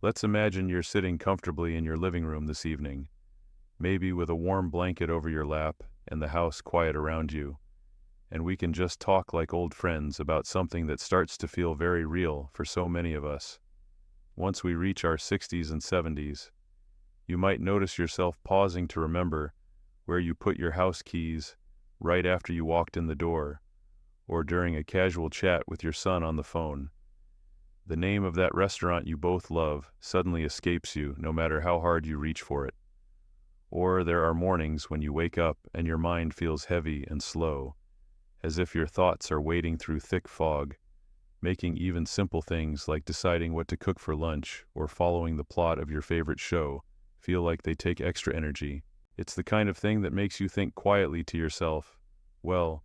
Let's imagine you're sitting comfortably in your living room this evening, maybe with a warm blanket over your lap and the house quiet around you, and we can just talk like old friends about something that starts to feel very real for so many of us. Once we reach our 60s and 70s, you might notice yourself pausing to remember where you put your house keys right after you walked in the door, or during a casual chat with your son on the phone. The name of that restaurant you both love suddenly escapes you no matter how hard you reach for it. Or there are mornings when you wake up and your mind feels heavy and slow, as if your thoughts are wading through thick fog, making even simple things like deciding what to cook for lunch or following the plot of your favorite show feel like they take extra energy. It's the kind of thing that makes you think quietly to yourself, well,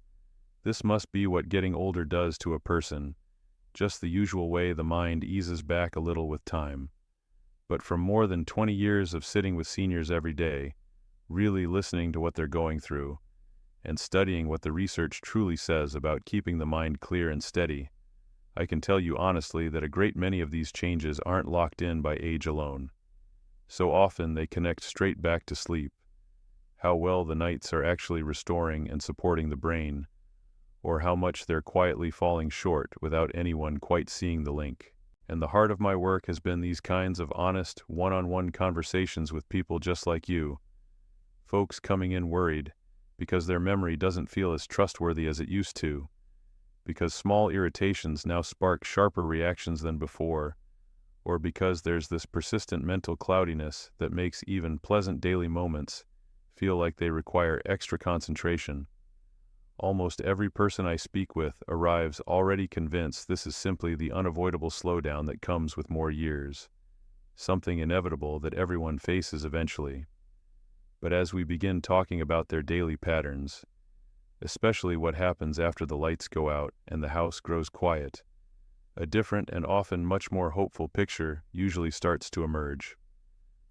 this must be what getting older does to a person, just the usual way the mind eases back a little with time. But from more than 20 years of sitting with seniors every day, really listening to what they're going through, and studying what the research truly says about keeping the mind clear and steady, I can tell you honestly that a great many of these changes aren't locked in by age alone. So often they connect straight back to sleep, how well the nights are actually restoring and supporting the brain, or how much they're quietly falling short without anyone quite seeing the link. And the heart of my work has been these kinds of honest, one-on-one conversations with people just like you, folks coming in worried because their memory doesn't feel as trustworthy as it used to, because small irritations now spark sharper reactions than before, or because there's this persistent mental cloudiness that makes even pleasant daily moments feel like they require extra concentration. Almost every person I speak with arrives already convinced this is simply the unavoidable slowdown that comes with more years, something inevitable that everyone faces eventually. But as we begin talking about their daily patterns, especially what happens after the lights go out and the house grows quiet, a different and often much more hopeful picture usually starts to emerge.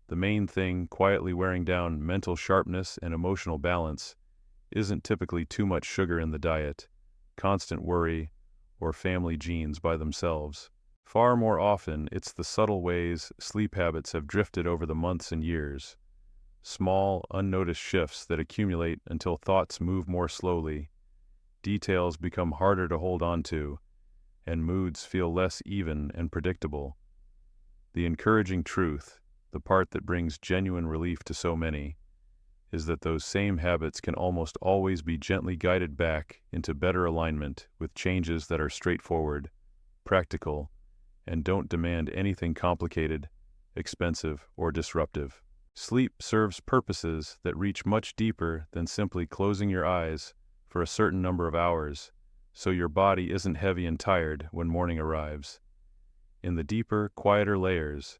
The main thing quietly wearing down mental sharpness and emotional balance isn't typically too much sugar in the diet, constant worry, or family genes by themselves. Far more often, it's the subtle ways sleep habits have drifted over the months and years. Small, unnoticed shifts that accumulate until thoughts move more slowly, details become harder to hold on to, and moods feel less even and predictable. The encouraging truth, the part that brings genuine relief to so many, is that those same habits can almost always be gently guided back into better alignment with changes that are straightforward, practical, and don't demand anything complicated, expensive, or disruptive. Sleep serves purposes that reach much deeper than simply closing your eyes for a certain number of hours, so your body isn't heavy and tired when morning arrives. In the deeper, quieter layers,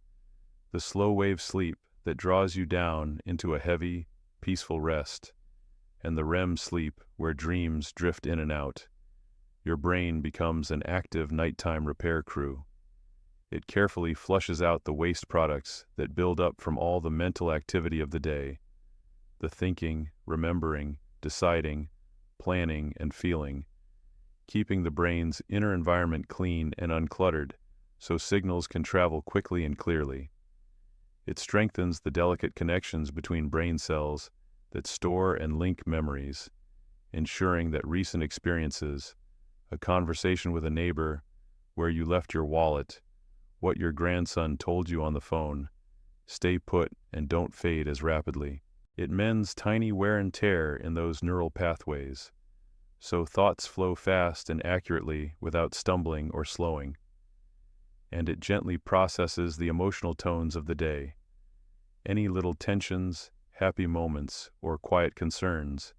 the slow-wave sleep that draws you down into a heavy, peaceful rest, and the REM sleep where dreams drift in and out, your brain becomes an active nighttime repair crew. It carefully flushes out the waste products that build up from all the mental activity of the day, the thinking, remembering, deciding, planning, and feeling, keeping the brain's inner environment clean and uncluttered so signals can travel quickly and clearly. It strengthens the delicate connections between brain cells that store and link memories, ensuring that recent experiences, a conversation with a neighbor, where you left your wallet, what your grandson told you on the phone, stay put and don't fade as rapidly. It mends tiny wear and tear in those neural pathways, so thoughts flow fast and accurately without stumbling or slowing. And it gently processes the emotional tones of the day. Any little tensions, happy moments, or quiet concerns,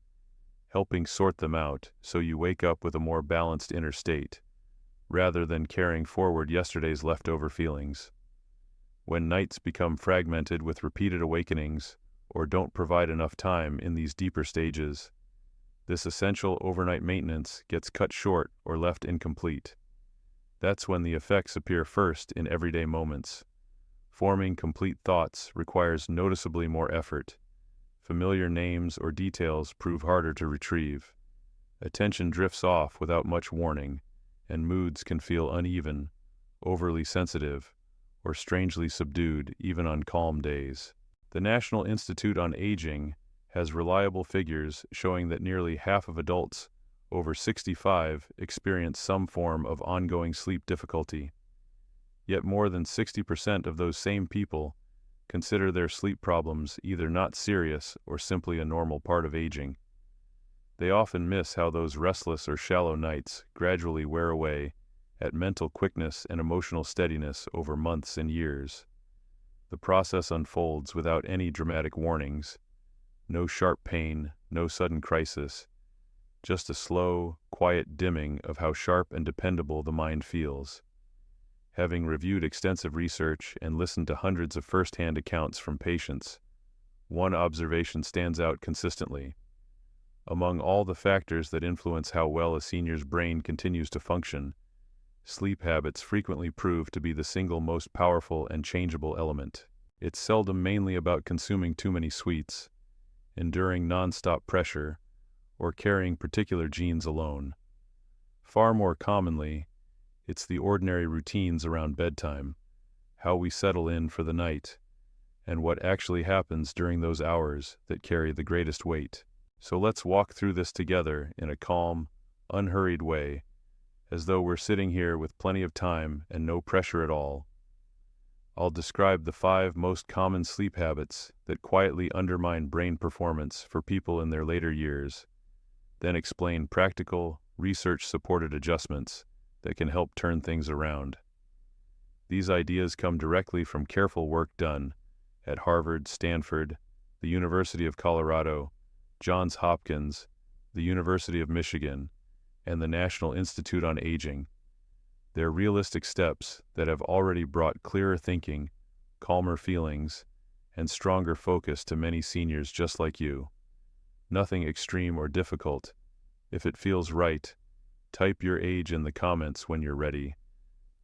helping sort them out so you wake up with a more balanced inner state, rather than carrying forward yesterday's leftover feelings. When nights become fragmented with repeated awakenings, or don't provide enough time in these deeper stages, this essential overnight maintenance gets cut short or left incomplete. That's when the effects appear first in everyday moments. Forming complete thoughts requires noticeably more effort. Familiar names or details prove harder to retrieve. Attention drifts off without much warning, and moods can feel uneven, overly sensitive, or strangely subdued even on calm days. The National Institute on Aging has reliable figures showing that nearly half of adults over 65 experience some form of ongoing sleep difficulty. Yet more than 60% of those same people consider their sleep problems either not serious or simply a normal part of aging. They often miss how those restless or shallow nights gradually wear away at mental quickness and emotional steadiness over months and years. The process unfolds without any dramatic warnings. No sharp pain, no sudden crisis, just a slow, quiet dimming of how sharp and dependable the mind feels. Having reviewed extensive research and listened to hundreds of first-hand accounts from patients, one observation stands out consistently. Among all the factors that influence how well a senior's brain continues to function, sleep habits frequently prove to be the single most powerful and changeable element. It's seldom mainly about consuming too many sweets, enduring non-stop pressure, or carrying particular genes alone. Far more commonly, it's the ordinary routines around bedtime, how we settle in for the night, and what actually happens during those hours that carry the greatest weight. So let's walk through this together in a calm, unhurried way, as though we're sitting here with plenty of time and no pressure at all. I'll describe the 5 most common sleep habits that quietly undermine brain performance for people in their later years, then explain practical, research-supported adjustments that can help turn things around. These ideas come directly from careful work done at Harvard, Stanford, the University of Colorado, Johns Hopkins, the University of Michigan, and the National Institute on Aging. They're realistic steps that have already brought clearer thinking, calmer feelings, and stronger focus to many seniors just like you. Nothing extreme or difficult. If it feels right, type your age in the comments when you're ready.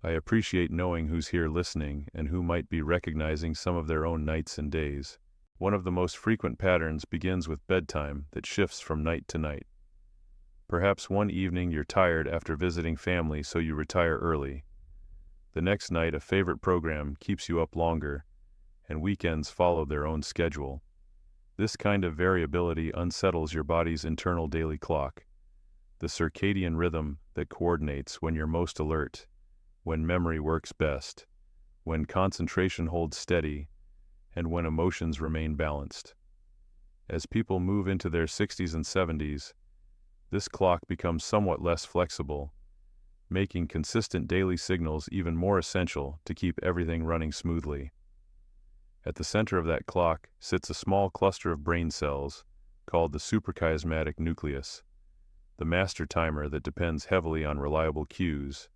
I appreciate knowing who's here listening and who might be recognizing some of their own nights and days. One of the most frequent patterns begins with bedtime that shifts from night to night. Perhaps one evening you're tired after visiting family, so you retire early. The next night a favorite program keeps you up longer, and weekends follow their own schedule. This kind of variability unsettles your body's internal daily clock, the circadian rhythm that coordinates when you're most alert, when memory works best, when concentration holds steady, and when emotions remain balanced. As people move into their 60s and 70s, this clock becomes somewhat less flexible, making consistent daily signals even more essential to keep everything running smoothly. At the center of that clock sits a small cluster of brain cells called the suprachiasmatic nucleus, the master timer that depends heavily on reliable cues,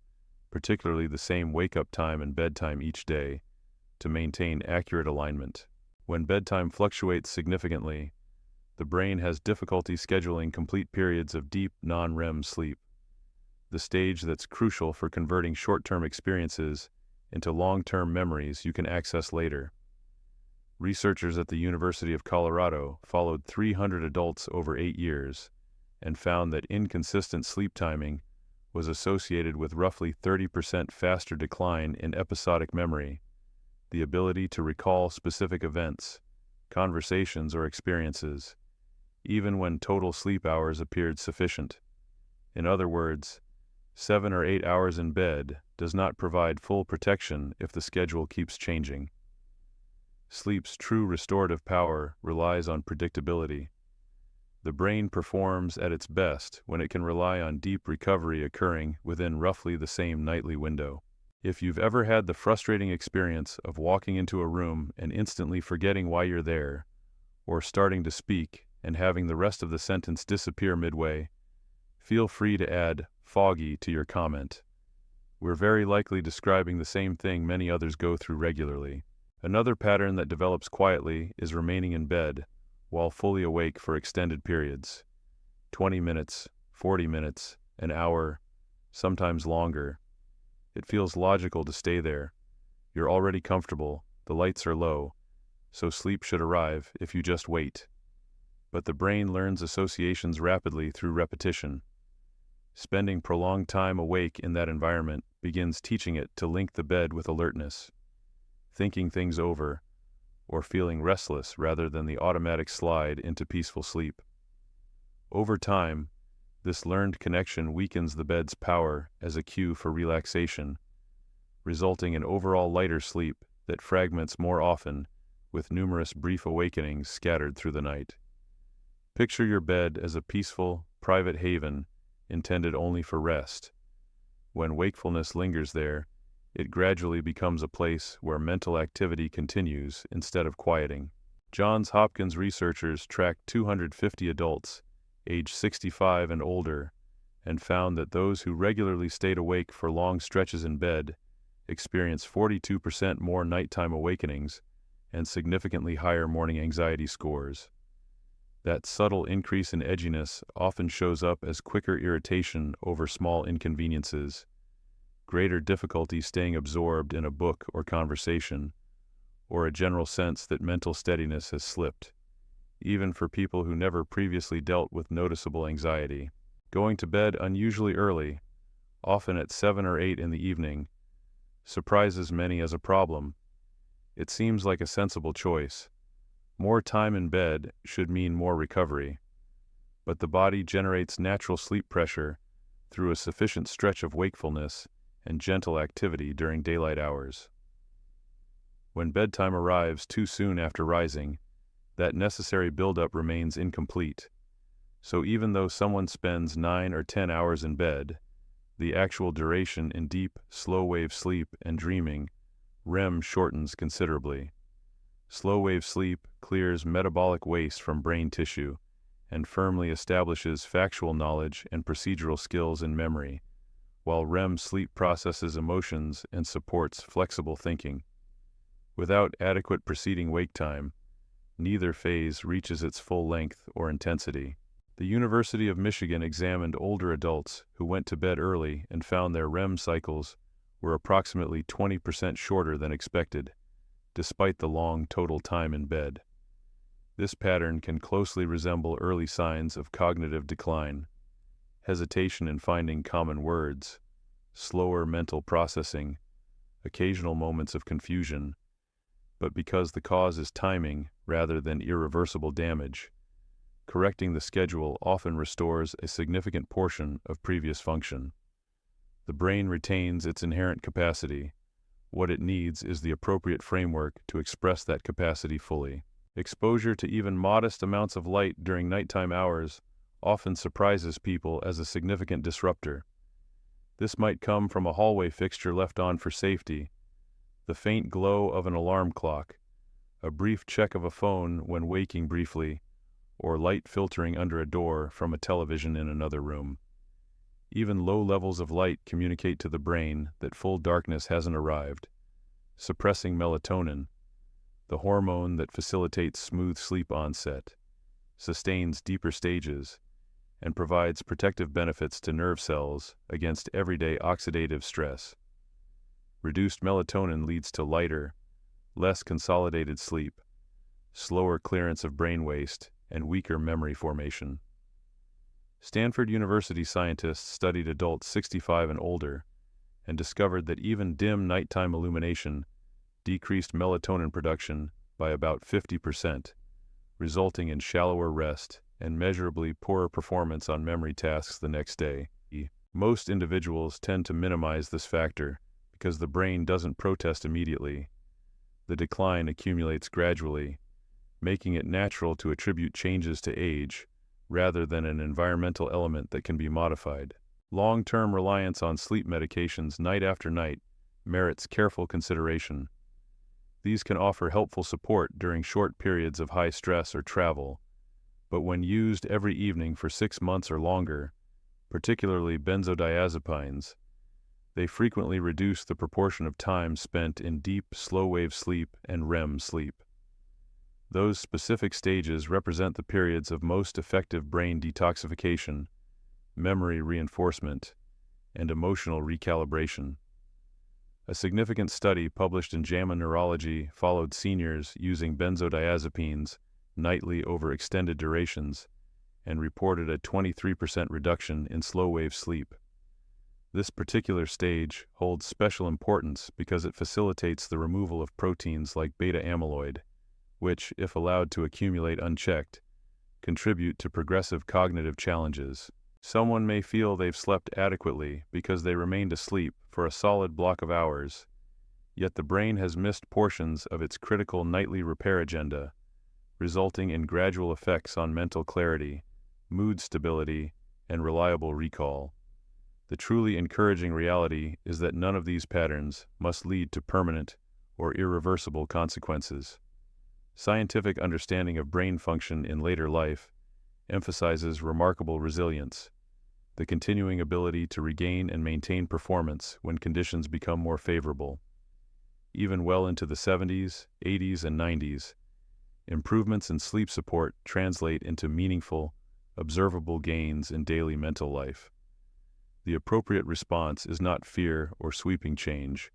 particularly the same wake-up time and bedtime each day, to maintain accurate alignment. When bedtime fluctuates significantly, the brain has difficulty scheduling complete periods of deep, non-REM sleep, the stage that's crucial for converting short-term experiences into long-term memories you can access later. Researchers at the University of Colorado followed 300 adults over 8 years and found that inconsistent sleep timing was associated with roughly 30% faster decline in episodic memory, the ability to recall specific events, conversations, or experiences, even when total sleep hours appeared sufficient. In other words, 7 or 8 hours in bed does not provide full protection if the schedule keeps changing. Sleep's true restorative power relies on predictability. The brain performs at its best when it can rely on deep recovery occurring within roughly the same nightly window. If you've ever had the frustrating experience of walking into a room and instantly forgetting why you're there, or starting to speak and having the rest of the sentence disappear midway, feel free to add foggy to your comment. We're very likely describing the same thing many others go through regularly. Another pattern that develops quietly is remaining in bed while fully awake for extended periods. 20 minutes, 40 minutes, an hour, sometimes longer. It feels logical to stay there. You're already comfortable, the lights are low, so sleep should arrive if you just wait. But the brain learns associations rapidly through repetition. Spending prolonged time awake in that environment begins teaching it to link the bed with alertness. thinking things over, or feeling restless rather than the automatic slide into peaceful sleep. Over time, this learned connection weakens the bed's power as a cue for relaxation, resulting in overall lighter sleep that fragments more often, with numerous brief awakenings scattered through the night. Picture your bed as a peaceful, private haven intended only for rest. When wakefulness lingers there, it gradually becomes a place where mental activity continues instead of quieting. Johns Hopkins researchers tracked 250 adults, aged 65 and older, and found that those who regularly stayed awake for long stretches in bed experienced 42% more nighttime awakenings and significantly higher morning anxiety scores. That subtle increase in edginess often shows up as quicker irritation over small inconveniences, greater difficulty staying absorbed in a book or conversation, or a general sense that mental steadiness has slipped, even for people who never previously dealt with noticeable anxiety. Going to bed unusually early, often at 7 or 8 in the evening, surprises many as a problem. It seems like a sensible choice. More time in bed should mean more recovery, but the body generates natural sleep pressure through a sufficient stretch of wakefulness and gentle activity during daylight hours. When bedtime arrives too soon after rising, that necessary buildup remains incomplete. So even though someone spends 9 or 10 hours in bed, the actual duration in deep, slow-wave sleep and dreaming, REM, shortens considerably. Slow-wave sleep clears metabolic waste from brain tissue and firmly establishes factual knowledge and procedural skills in memory, while REM sleep processes emotions and supports flexible thinking. Without adequate preceding wake time, neither phase reaches its full length or intensity. The University of Michigan examined older adults who went to bed early and found their REM cycles were approximately 20% shorter than expected, despite the long total time in bed. This pattern can closely resemble early signs of cognitive decline: hesitation in finding common words, slower mental processing, occasional moments of confusion. But because the cause is timing rather than irreversible damage, correcting the schedule often restores a significant portion of previous function. The brain retains its inherent capacity. What it needs is the appropriate framework to express that capacity fully. Exposure to even modest amounts of light during nighttime hours often surprises people as a significant disruptor. This might come from a hallway fixture left on for safety, the faint glow of an alarm clock, a brief check of a phone when waking briefly, or light filtering under a door from a television in another room. Even low levels of light communicate to the brain that full darkness hasn't arrived, suppressing melatonin, the hormone that facilitates smooth sleep onset, sustains deeper stages, and provides protective benefits to nerve cells against everyday oxidative stress. Reduced melatonin leads to lighter, less consolidated sleep, slower clearance of brain waste, and weaker memory formation. Stanford University scientists studied adults 65 and older and discovered that even dim nighttime illumination decreased melatonin production by about 50%, resulting in shallower rest and measurably poorer performance on memory tasks the next day. Most individuals tend to minimize this factor because the brain doesn't protest immediately. The decline accumulates gradually, making it natural to attribute changes to age rather than an environmental element that can be modified. Long-term reliance on sleep medications night after night merits careful consideration. These can offer helpful support during short periods of high stress or travel, but when used every evening for 6 months or longer, particularly benzodiazepines, they frequently reduce the proportion of time spent in deep, slow-wave sleep and REM sleep. Those specific stages represent the periods of most effective brain detoxification, memory reinforcement, and emotional recalibration. A significant study published in JAMA Neurology followed seniors using benzodiazepines nightly over extended durations and reported a 23% reduction in slow-wave sleep. This particular stage holds special importance because it facilitates the removal of proteins like beta amyloid, which, if allowed to accumulate unchecked, contribute to progressive cognitive challenges. Someone may feel they've slept adequately because they remained asleep for a solid block of hours, yet the brain has missed portions of its critical nightly repair agenda, resulting in gradual effects on mental clarity, mood stability, and reliable recall. The truly encouraging reality is that none of these patterns must lead to permanent or irreversible consequences. Scientific understanding of brain function in later life emphasizes remarkable resilience, the continuing ability to regain and maintain performance when conditions become more favorable. Even well into the 70s, 80s, and 90s, improvements in sleep support translate into meaningful, observable gains in daily mental life. The appropriate response is not fear or sweeping change,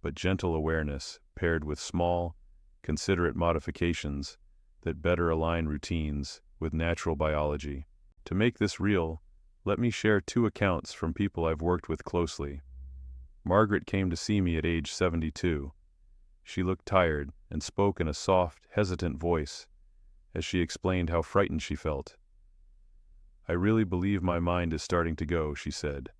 but gentle awareness paired with small, considerate modifications that better align routines with natural biology. To make this real, let me share two accounts from people I've worked with closely. Margaret came to see me at age 72. She looked tired and spoke in a soft, hesitant voice as she explained how frightened she felt. "I really believe my mind is starting to go," she said.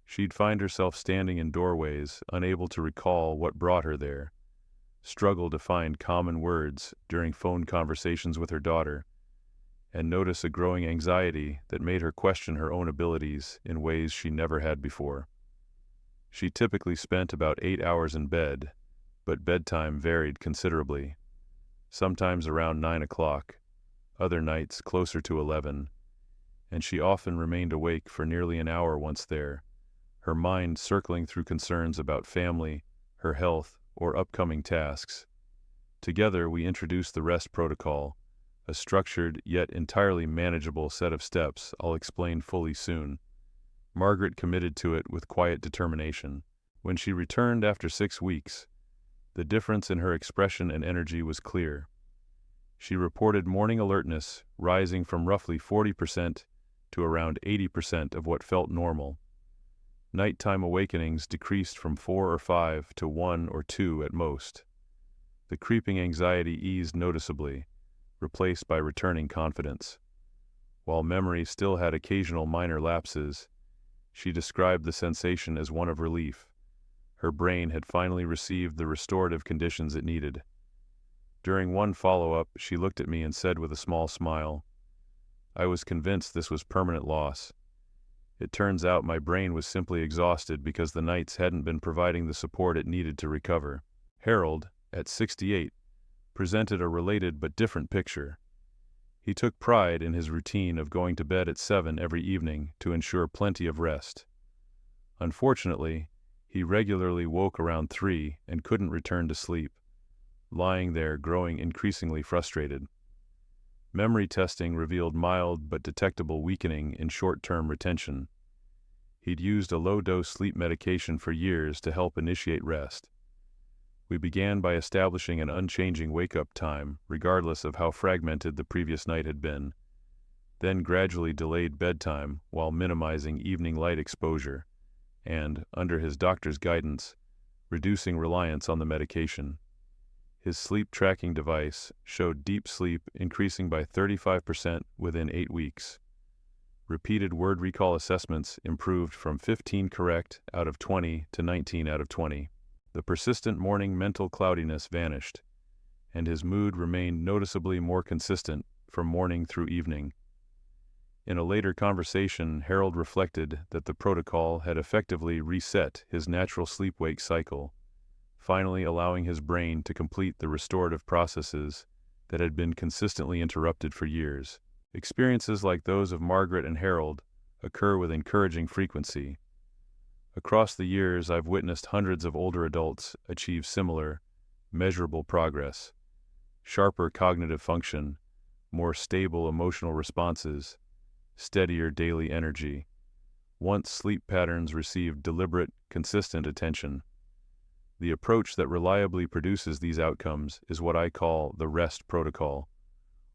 She'd find herself standing in doorways, unable to recall what brought her there, struggle to find common words during phone conversations with her daughter, and notice a growing anxiety that made her question her own abilities in ways she never had before. She typically spent about 8 hours in bed, but bedtime varied considerably, sometimes around 9 o'clock, other nights closer to 11, and she often remained awake for nearly an hour once there, her mind circling through concerns about family, her health, or upcoming tasks. Together, we introduced the REST protocol, a structured yet entirely manageable set of steps I'll explain fully soon. Margaret committed to it with quiet determination. When she returned after 6 weeks, the difference in her expression and energy was clear. She reported morning alertness rising from roughly 40% to around 80% of what felt normal. Nighttime awakenings decreased from 4 or 5 to 1 or 2 at most. The creeping anxiety eased noticeably, replaced by returning confidence. While memory still had occasional minor lapses, she described the sensation as one of relief. Her brain had finally received the restorative conditions it needed. During one follow-up, she looked at me and said with a small smile, "I was convinced this was permanent loss. It turns out my brain was simply exhausted because the nights hadn't been providing the support it needed to recover." Harold, at 68, presented a related but different picture. He took pride in his routine of going to bed at 7 every evening to ensure plenty of rest. Unfortunately, he regularly woke around 3 and couldn't return to sleep, lying there growing increasingly frustrated. Memory testing revealed mild but detectable weakening in short-term retention. He'd used a low-dose sleep medication for years to help initiate rest. We began by establishing an unchanging wake-up time, regardless of how fragmented the previous night had been, then gradually delayed bedtime while minimizing evening light exposure, and, under his doctor's guidance, reducing reliance on the medication. His sleep tracking device showed deep sleep increasing by 35% within 8 weeks. Repeated word recall assessments improved from 15 correct out of 20 to 19 out of 20. The persistent morning mental cloudiness vanished, and his mood remained noticeably more consistent from morning through evening. In a later conversation, Harold reflected that the protocol had effectively reset his natural sleep-wake cycle, finally allowing his brain to complete the restorative processes that had been consistently interrupted for years. Experiences like those of Margaret and Harold occur with encouraging frequency. Across the years, I've witnessed hundreds of older adults achieve similar, measurable progress: sharper cognitive function, more stable emotional responses, steadier daily energy. Once sleep patterns received deliberate, consistent attention. The approach that reliably produces these outcomes is what I call the REST protocol,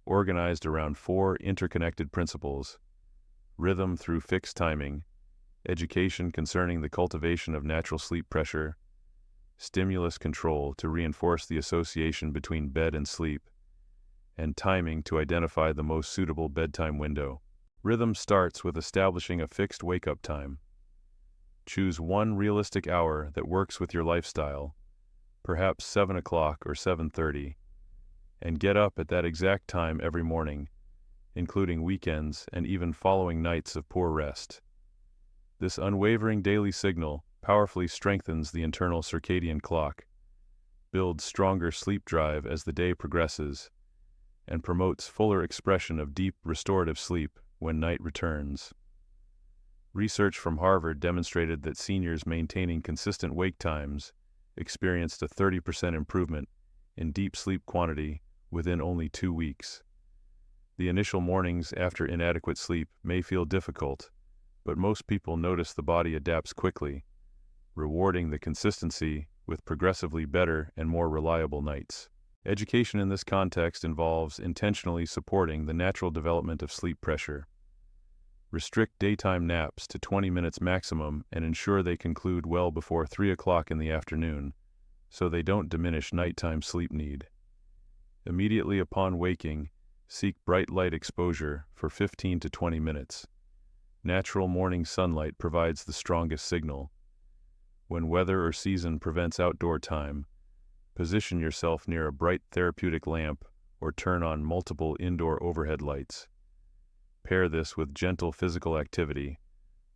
organized around 4 interconnected principles: rhythm through fixed timing, education concerning the cultivation of natural sleep pressure, stimulus control to reinforce the association between bed and sleep, and timing to identify the most suitable bedtime window. Rhythm starts with establishing a fixed wake-up time. Choose one realistic hour that works with your lifestyle, perhaps 7 o'clock or 7:30, and get up at that exact time every morning, including weekends and even following nights of poor rest. This unwavering daily signal powerfully strengthens the internal circadian clock, builds stronger sleep drive as the day progresses, and promotes fuller expression of deep restorative sleep when night returns. Research from Harvard demonstrated that seniors maintaining consistent wake times experienced a 30% improvement in deep sleep quantity within only 2 weeks. The initial mornings after inadequate sleep may feel difficult, but most people notice the body adapts quickly, rewarding the consistency with progressively better and more reliable nights. Education in this context involves intentionally supporting the natural development of sleep pressure. Restrict daytime naps to 20 minutes maximum and ensure they conclude well before 3 o'clock in the afternoon, so they don't diminish nighttime sleep need. Immediately upon waking, seek bright light exposure for 15 to 20 minutes. Natural morning sunlight provides the strongest signal. When weather or season prevents outdoor time, position yourself near a bright therapeutic lamp or turn on multiple indoor overhead lights. Pair this with gentle physical activity,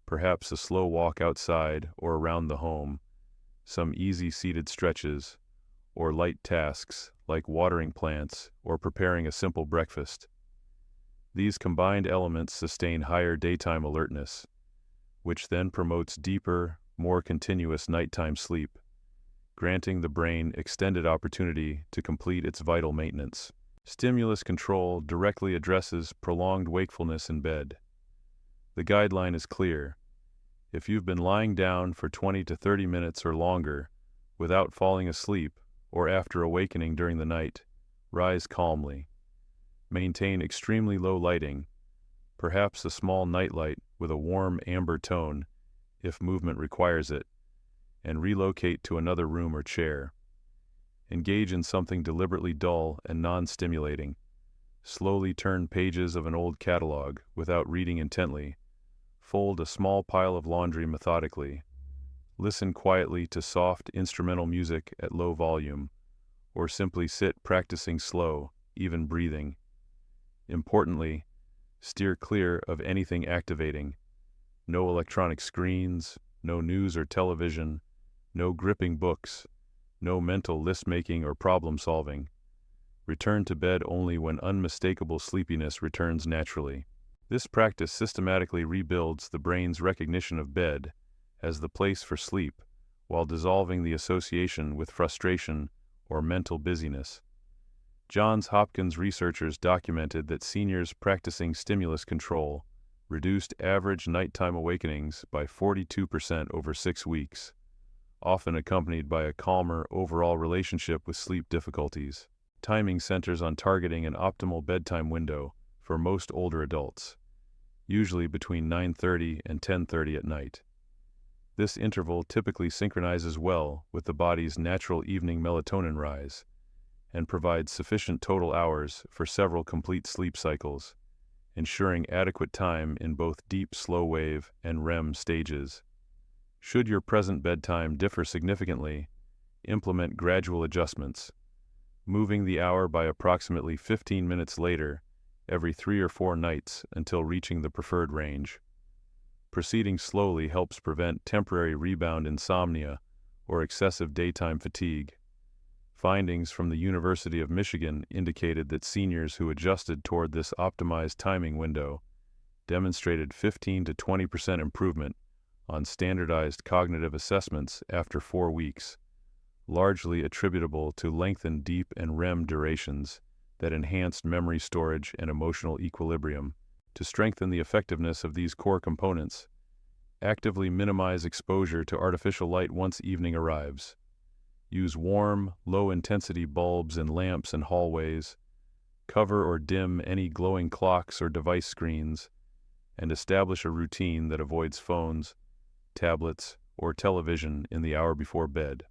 perhaps a slow walk outside or around the home, some easy seated stretches, or light tasks like watering plants or preparing a simple breakfast. These combined elements sustain higher daytime alertness, which then promotes deeper, more continuous nighttime sleep, granting the brain extended opportunity to complete its vital maintenance. Stimulus control directly addresses prolonged wakefulness in bed. The guideline is clear. If you've been lying down for 20 to 30 minutes or longer without falling asleep or after awakening during the night, rise calmly. Maintain extremely low lighting, perhaps a small nightlight with a warm amber tone if movement requires it, and relocate to another room or chair. Engage in something deliberately dull and non-stimulating. Slowly turn pages of an old catalog without reading intently. Fold a small pile of laundry methodically. Listen quietly to soft instrumental music at low volume, or simply sit practicing slow, even breathing. Importantly, steer clear of anything activating. No electronic screens, no news or television, no gripping books, no mental list-making or problem-solving. Return to bed only when unmistakable sleepiness returns naturally. This practice systematically rebuilds the brain's recognition of bed as the place for sleep, while dissolving the association with frustration or mental busyness. Johns Hopkins researchers documented that seniors practicing stimulus control reduced average nighttime awakenings by 42% over 6 weeks, often accompanied by a calmer overall relationship with sleep difficulties. Timing centers on targeting an optimal bedtime window for most older adults, usually between 9:30 and 10:30 at night. This interval typically synchronizes well with the body's natural evening melatonin rise and provides sufficient total hours for several complete sleep cycles, ensuring adequate time in both deep slow wave and REM stages. Should your present bedtime differ significantly, implement gradual adjustments, moving the hour by approximately 15 minutes later every 3 or 4 nights until reaching the preferred range. Proceeding slowly helps prevent temporary rebound insomnia or excessive daytime fatigue. Findings from the University of Michigan indicated that seniors who adjusted toward this optimized timing window demonstrated 15 to 20% improvement on standardized cognitive assessments after 4 weeks, largely attributable to lengthened deep and REM durations that enhanced memory storage and emotional equilibrium. To strengthen the effectiveness of these core components, actively minimize exposure to artificial light once evening arrives. Use warm, low-intensity bulbs and lamps in hallways, cover or dim any glowing clocks or device screens, and establish a routine that avoids phones, tablets, or television in the hour before bed.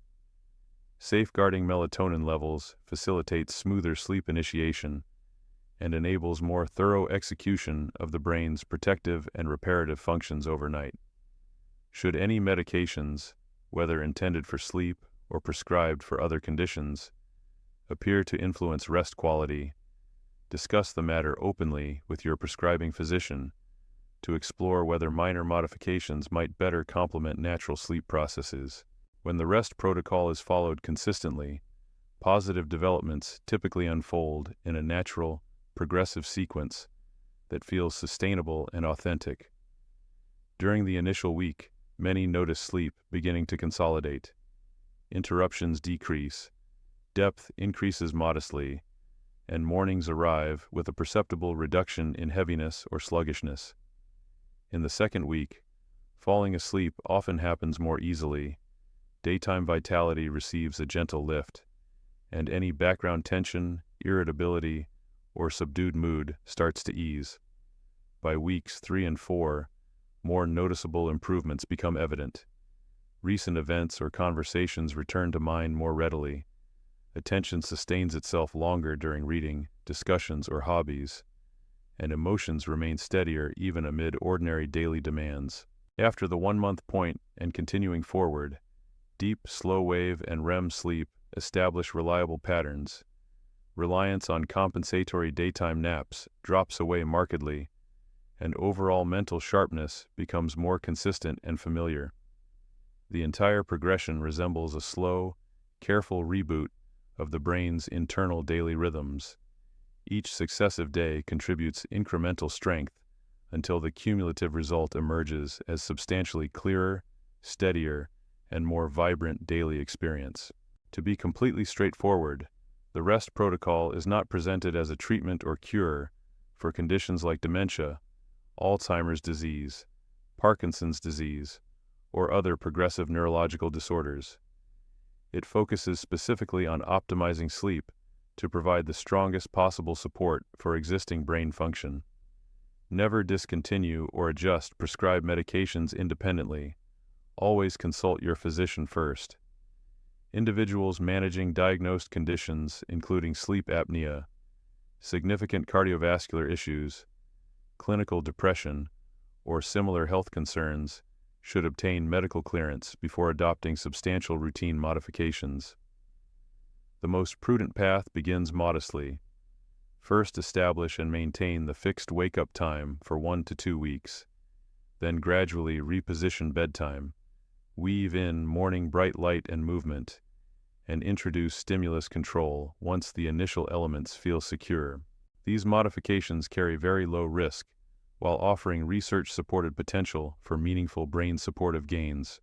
Safeguarding melatonin levels facilitates smoother sleep initiation and enables more thorough execution of the brain's protective and reparative functions overnight. Should any medications, whether intended for sleep or prescribed for other conditions, appear to influence rest quality, discuss the matter openly with your prescribing physician to explore whether minor modifications might better complement natural sleep processes. When the rest protocol is followed consistently, positive developments typically unfold in a natural, progressive sequence that feels sustainable and authentic. During the initial week, many notice sleep beginning to consolidate. Interruptions decrease, depth increases modestly, and mornings arrive with a perceptible reduction in heaviness or sluggishness. In the second week, falling asleep often happens more easily, daytime vitality receives a gentle lift, and any background tension, irritability, or subdued mood starts to ease. By weeks 3 and 4, more noticeable improvements become evident. Recent events or conversations return to mind more readily. Attention sustains itself longer during reading, discussions, or hobbies, and emotions remain steadier even amid ordinary daily demands. After the 1-month point and continuing forward, deep, slow-wave, and REM sleep establish reliable patterns. Reliance on compensatory daytime naps drops away markedly, and overall mental sharpness becomes more consistent and familiar. The entire progression resembles a slow, careful reboot of the brain's internal daily rhythms. Each successive day contributes incremental strength until the cumulative result emerges as substantially clearer, steadier, and more vibrant daily experience. To be completely straightforward, the rest protocol is not presented as a treatment or cure for conditions like dementia, Alzheimer's disease, Parkinson's disease, or other progressive neurological disorders. It focuses specifically on optimizing sleep to provide the strongest possible support for existing brain function. Never discontinue or adjust prescribed medications independently. Always consult your physician first. Individuals managing diagnosed conditions including sleep apnea, significant cardiovascular issues, clinical depression, or similar health concerns should obtain medical clearance before adopting substantial routine modifications. The most prudent path begins modestly. First, establish and maintain the fixed wake-up time for 1 to 2 weeks. Then gradually reposition bedtime, weave in morning bright light and movement, and introduce stimulus control once the initial elements feel secure. These modifications carry very low risk, while offering research-supported potential for meaningful brain-supportive gains.